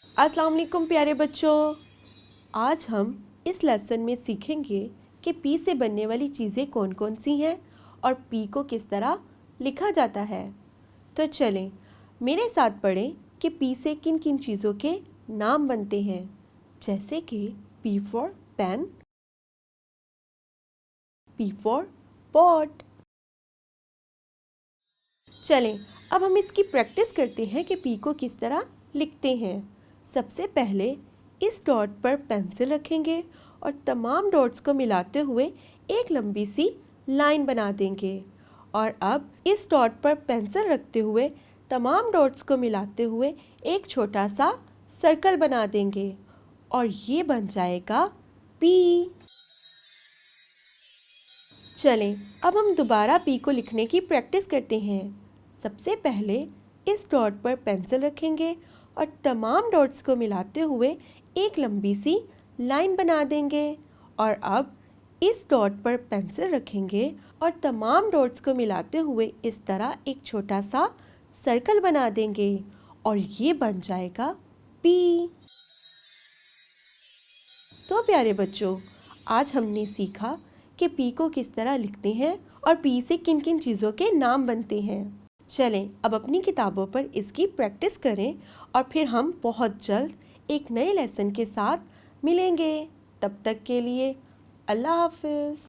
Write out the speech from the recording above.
अस्सलाम वालेकुम प्यारे बच्चों। आज हम इस लेसन में सीखेंगे कि पी से बनने वाली चीज़ें कौन कौन सी हैं और पी को किस तरह लिखा जाता है। तो चलें मेरे साथ पढ़ें कि पी से किन किन चीज़ों के नाम बनते हैं, जैसे कि P for pen, P for pot. चलें अब हम इसकी प्रैक्टिस करते हैं कि पी को किस तरह लिखते हैं। सबसे पहले इस डॉट पर पेंसिल रखेंगे और तमाम डॉट्स को मिलाते हुए एक लंबी सी लाइन बना देंगे। और अब इस डॉट पर पेंसिल रखते हुए तमाम डॉट्स को मिलाते हुए एक छोटा सा सर्कल बना देंगे और ये बन जाएगा पी। चलें अब हम दोबारा पी को लिखने की प्रैक्टिस करते हैं। सबसे पहले इस डॉट पर पेंसिल रखेंगे और तमाम डॉट्स को मिलाते हुए एक लंबी सी लाइन बना देंगे। और अब इस डॉट पर पेंसिल रखेंगे और तमाम डॉट्स को मिलाते हुए इस तरह एक छोटा सा सर्कल बना देंगे और ये बन जाएगा पी। तो प्यारे बच्चों, आज हमने सीखा कि पी को किस तरह लिखते हैं और पी से किन किन चीज़ों के नाम बनते हैं। चलें अब अपनी किताबों पर इसकी प्रैक्टिस करें और फिर हम बहुत जल्द एक नए लेसन के साथ मिलेंगे। तब तक के लिए अल्लाह हाफ़िज़।